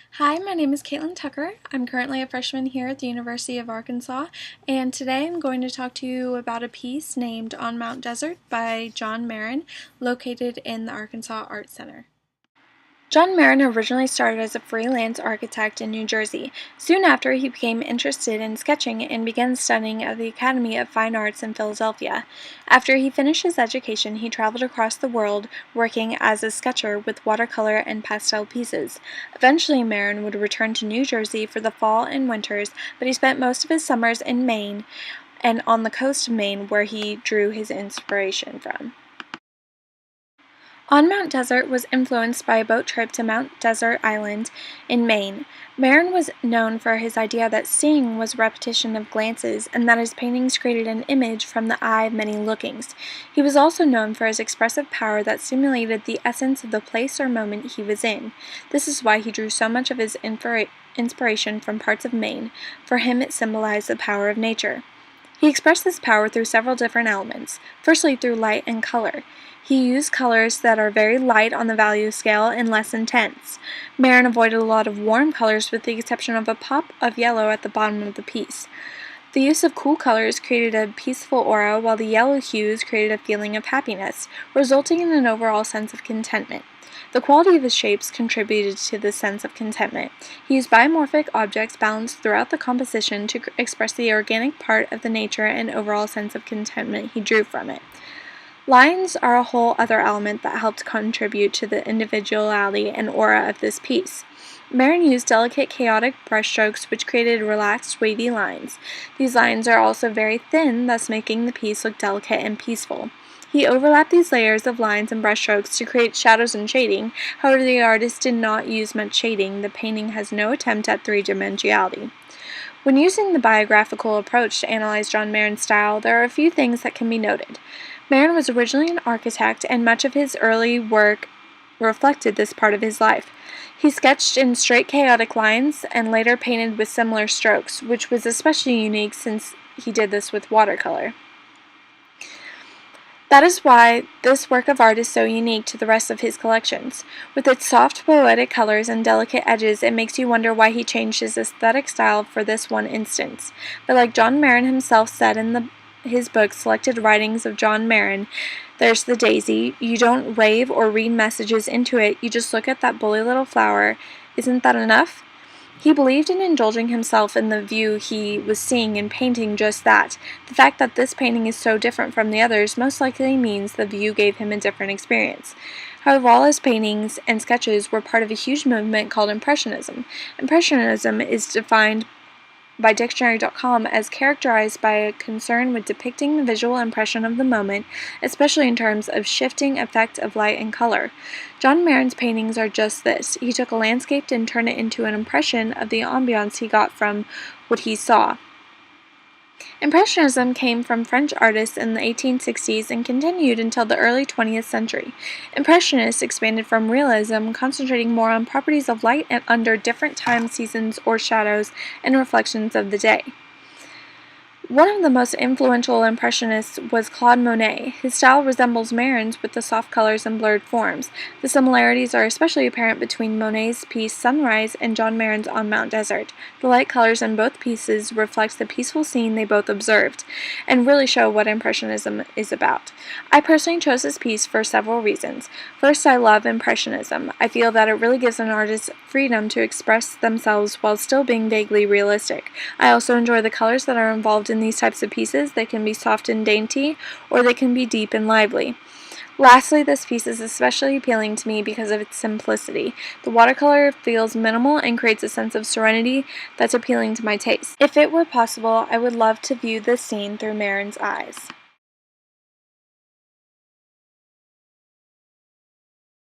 Hi, my name is Caitlyn Tucker. I'm currently a freshman here at the University of Arkansas, and today I'm going to talk to you about a piece named On Mount Desert by John Marin, located in the Arkansas Art Center. John Marin originally started as a freelance architect in New Jersey. Soon after, he became interested in sketching and began studying at the Academy of Fine Arts in Philadelphia. After he finished his education, he traveled across the world working as a sketcher with watercolor and pastel pieces. Eventually, Marin would return to New Jersey for the fall and winters, but he spent most of his summers in Maine and on the coast of Maine, where he drew his inspiration from. On Mount Desert was influenced by a boat trip to Mount Desert Island in Maine. Marin was known for his idea that seeing was repetition of glances and that his paintings created an image from the eye of many lookings. He was also known for his expressive power that stimulated the essence of the place or moment he was in. This is why he drew so much of his inspiration from parts of Maine. For him, it symbolized the power of nature. He expressed this power through several different elements. Firstly, through light and color. He used colors that are very light on the value scale and less intense. Marin avoided a lot of warm colors with the exception of a pop of yellow at the bottom of the piece. The use of cool colors created a peaceful aura, while the yellow hues created a feeling of happiness, resulting in an overall sense of contentment. The quality of his shapes contributed to this sense of contentment. He used biomorphic objects balanced throughout the composition to express the organic part of the nature and overall sense of contentment he drew from it. Lines are a whole other element that helped contribute to the individuality and aura of this piece. Marin used delicate, chaotic brushstrokes which created relaxed, wavy lines. These lines are also very thin, thus making the piece look delicate and peaceful. He overlapped these layers of lines and brushstrokes to create shadows and shading. However, the artist did not use much shading. The painting has no attempt at three-dimensionality. When using the biographical approach to analyze John Marin's style, there are a few things that can be noted. Marin was originally an architect, and much of his early work reflected this part of his life. He sketched in straight, chaotic lines and later painted with similar strokes, which was especially unique since he did this with watercolor. That is why this work of art is so unique to the rest of his collections. With its soft, poetic colors and delicate edges, it makes you wonder why he changed his aesthetic style for this one instance. But like John Marin himself said in his book, Selected Writings of John Marin, there's the daisy. You don't rave or read messages into it, you just look at that bully little flower. Isn't that enough? He believed in indulging himself in the view he was seeing and painting just that. The fact that this painting is so different from the others most likely means the view gave him a different experience. However, all his paintings and sketches were part of a huge movement called Impressionism. Impressionism is defined by Dictionary.com as characterized by a concern with depicting the visual impression of the moment, especially in terms of shifting effect of light and color. John Marin's paintings are just this. He took a landscape and turned it into an impression of the ambiance he got from what he saw. Impressionism came from French artists in the 1860s and continued until the early 20th century. Impressionists expanded from realism, concentrating more on properties of light and under different time seasons or shadows and reflections of the day. One of the most influential Impressionists was Claude Monet. His style resembles Marin's with the soft colors and blurred forms. The similarities are especially apparent between Monet's piece Sunrise and John Marin's On Mount Desert. The light colors in both pieces reflect the peaceful scene they both observed, and really show what Impressionism is about. I personally chose this piece for several reasons. First, I love Impressionism. I feel that it really gives an artist freedom to express themselves while still being vaguely realistic. I also enjoy the colors that are involved in these types of pieces. They can be soft and dainty, or they can be deep and lively. Lastly, this piece is especially appealing to me because of its simplicity. The watercolor feels minimal and creates a sense of serenity that's appealing to my taste. If it were possible, I would love to view this scene through Marin's eyes.